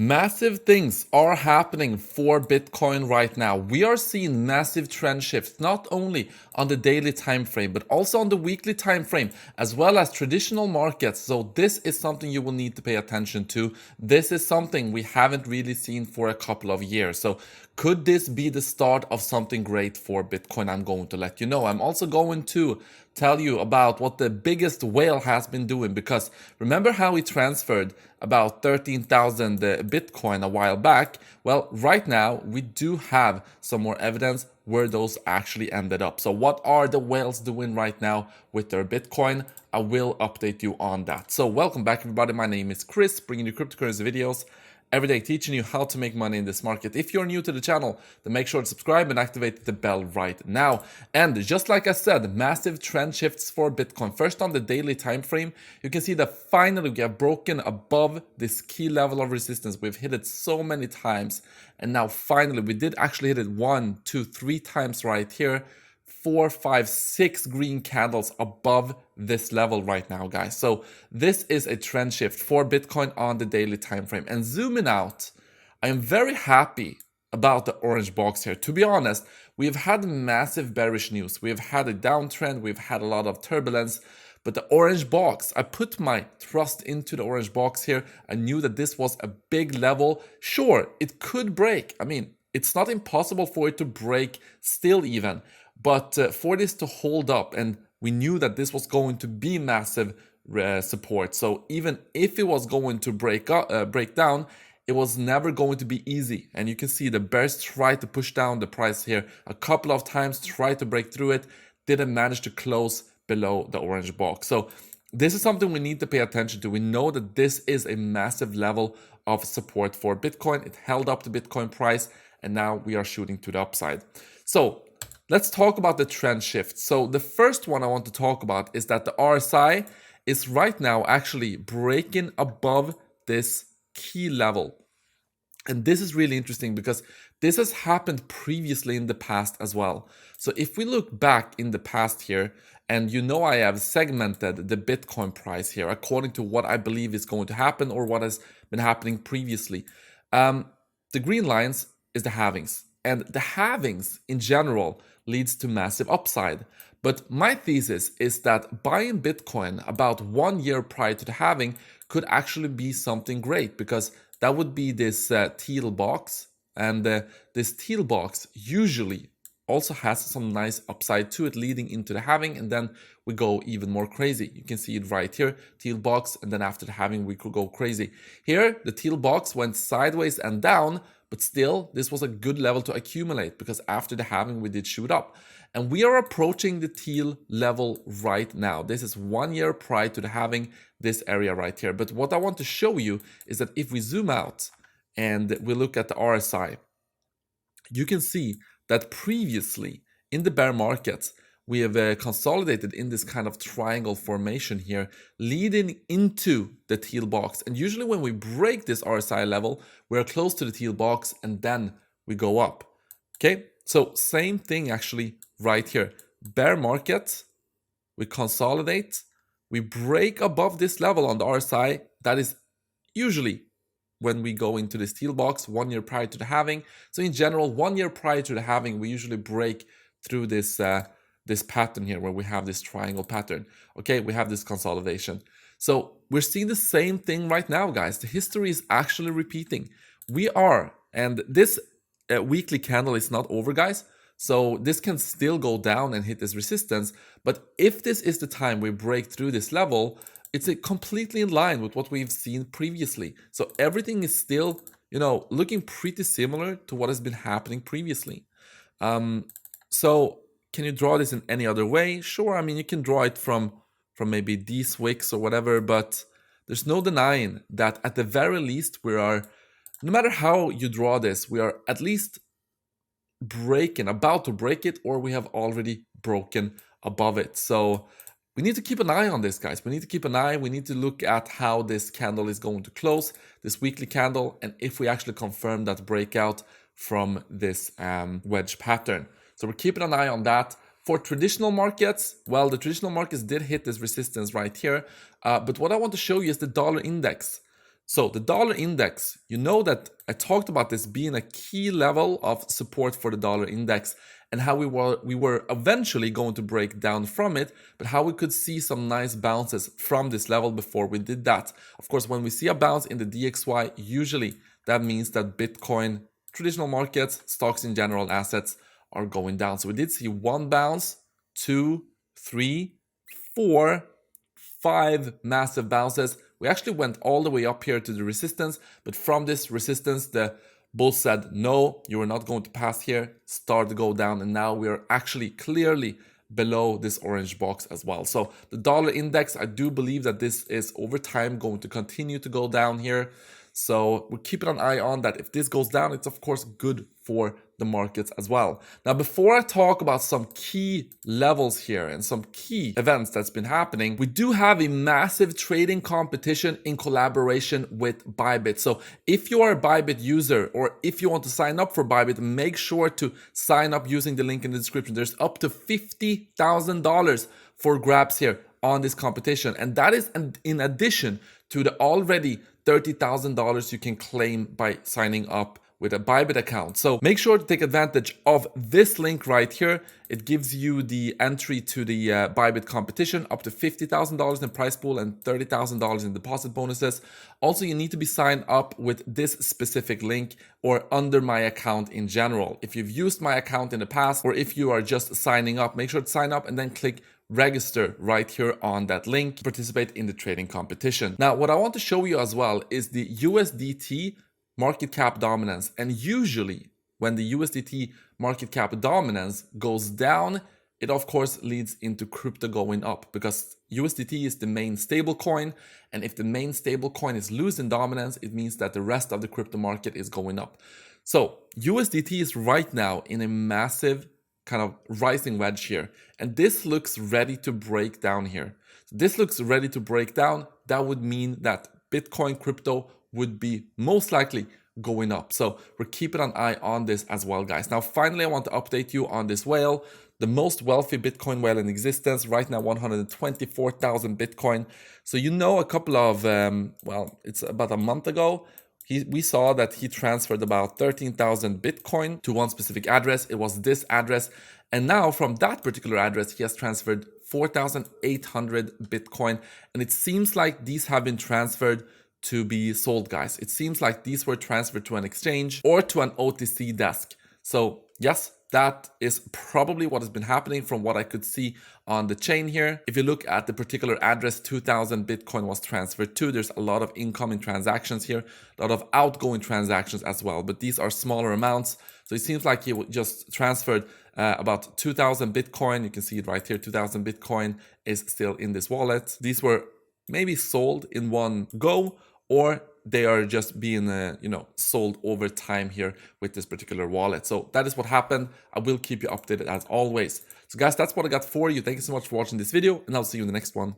Massive things are happening for Bitcoin right now. We are seeing massive trend shifts, not only on the daily time frame, but also on the weekly time frame, as well as traditional markets. So this is something you will need to pay attention to. This is something we haven't really seen for a couple of years. So could this be the start of something great for Bitcoin? I'm going to let you know. I'm also going to tell you about what the biggest whale has been doing, because remember how we transferred about 13,000 Bitcoin a while back? Well, right now we do have some more evidence where those actually ended up. So what are the whales doing right now with their Bitcoin? I will update you on that. So welcome back, everybody. My name is Chris, bringing you cryptocurrency videos every day, teaching you how to make money in this market. If you're new to the channel, then make sure to subscribe and activate the bell right now. And just like I said, massive trend shifts for Bitcoin. First, on the daily time frame, you can see that finally we have broken above this key level of resistance. We've hit it so many times, and now finally we did actually hit it 1, 2, 3 times right here. 4, 5, 6 green candles above this level right now, guys. So this is a trend shift for Bitcoin on the daily time frame. And zooming out, I am very happy about the orange box here. To be honest, we've had massive bearish news. We've had a downtrend. We've had a lot of turbulence. But the orange box, I put my trust into the orange box here. I knew that this was a big level. Sure, it could break. I mean, it's not impossible for it to break still even. But for this to hold up, and we knew that this was going to be massive support. So even if it was going to break down, it was never going to be easy. And you can see the bears tried to push down the price here a couple of times, tried to break through it, didn't manage to close below the orange box. So this is something we need to pay attention to. We know that this is a massive level of support for Bitcoin. It held up the Bitcoin price, and now we are shooting to the upside. So let's talk about the trend shift. So the first one I want to talk about is that the RSI is right now actually breaking above this key level. And this is really interesting because this has happened previously in the past as well. So if we look back in the past here, and you know I have segmented the Bitcoin price here according to what I believe is going to happen or what has been happening previously. The green lines is the halvings. And the halvings in general leads to massive upside. But my thesis is that buying Bitcoin about 1 year prior to the halving could actually be something great, because that would be this teal box. And this teal box usually also has some nice upside to it leading into the halving, and then we go even more crazy. You can see it right here, teal box, and then after the halving we could go crazy. Here the teal box went sideways and down, but still this was a good level to accumulate, because after the halving we did shoot up. And we are approaching the teal level right now. This is 1 year prior to the halving, this area right here. But what I want to show you is that if we zoom out and we look at the RSI, you can see that previously in the bear markets, we have consolidated in this kind of triangle formation here, leading into the teal box. And usually when we break this RSI level, we're close to the teal box and then we go up. Okay, so same thing actually right here. Bear market, we consolidate, we break above this level on the RSI. That is usually when we go into this teal box 1 year prior to the halving. So in general, 1 year prior to the halving, we usually break through this this pattern here where we have this triangle pattern. Okay, we have this consolidation. So we're seeing the same thing right now, guys. The history is actually repeating. We are, and this weekly candle is not over, guys. So this can still go down and hit this resistance. But if this is the time we break through this level, it's completely in line with what we've seen previously. So everything is still, looking pretty similar to what has been happening previously. So can you draw this in any other way? Sure, I mean, you can draw it from maybe these wicks or whatever, but there's no denying that at the very least we are, no matter how you draw this, we are at least about to break it, or we have already broken above it. So we need to keep an eye on this, guys. We need to keep an eye. We need to look at how this candle is going to close, this weekly candle, and if we actually confirm that breakout from this wedge pattern. So we're keeping an eye on that. For traditional markets, well, the traditional markets did hit this resistance right here. But what I want to show you is the dollar index. So the dollar index, you know that I talked about this being a key level of support for the dollar index and how we were eventually going to break down from it, but how we could see some nice bounces from this level before we did that. Of course, when we see a bounce in the DXY, usually that means that Bitcoin, traditional markets, stocks in general, assets are going down. So we did see one bounce, 2, 3, 4, 5 massive bounces. We actually went all the way up here to the resistance, but from this resistance, the bull said, no, you are not going to pass here, start to go down, and now we are actually clearly below this orange box as well. So the dollar index, I do believe that this is over time going to continue to go down here. So we're keeping an eye on that. If this goes down, it's of course good for the markets as well. Now, before I talk about some key levels here and some key events that's been happening, we do have a massive trading competition in collaboration with BuyBit. So if you are a BuyBit user or if you want to sign up for BuyBit, make sure to sign up using the link in the description. There's up to $50,000 for grabs here on this competition. And that is in addition to the already $30,000 you can claim by signing up with a BuyBit account. So make sure to take advantage of this link right here. It gives you the entry to the BuyBit competition, up to $50,000 in prize pool and $30,000 in deposit bonuses. Also, you need to be signed up with this specific link or under my account in general. If you've used my account in the past, or if you are just signing up, make sure to sign up and then click register right here on that link to participate in the trading competition. Now, what I want to show you as well is the USDT market cap dominance. And usually when the USDT market cap dominance goes down, it of course leads into crypto going up because USDT is the main stable coin. And if the main stable coin is losing dominance, it means that the rest of the crypto market is going up. So USDT is right now in a massive kind of rising wedge here. And this looks ready to break down here. So this looks ready to break down. That would mean that Bitcoin crypto would be most likely going up. So we're keeping an eye on this as well, guys. Now, finally, I want to update you on this whale, the most wealthy Bitcoin whale in existence right now, 124,000 Bitcoin. So, you know, a couple of, well, it's about a month ago, we saw that he transferred about 13,000 Bitcoin to one specific address. It was this address. And now from that particular address, he has transferred 4,800 Bitcoin. And it seems like these have been transferred to be sold, guys. It seems like these were transferred to an exchange or to an OTC desk. So yes, that is probably what has been happening from what I could see on the chain here. If you look at the particular address 2,000 Bitcoin was transferred to, there's a lot of incoming transactions here, a lot of outgoing transactions as well, but these are smaller amounts. So it seems like he just transferred about 2,000 Bitcoin. You can see it right here, 2,000 Bitcoin is still in this wallet. These were maybe sold in one go, or they are just being, sold over time here with this particular wallet. So that is what happened. I will keep you updated as always. So guys, that's what I got for you. Thank you so much for watching this video, and I'll see you in the next one.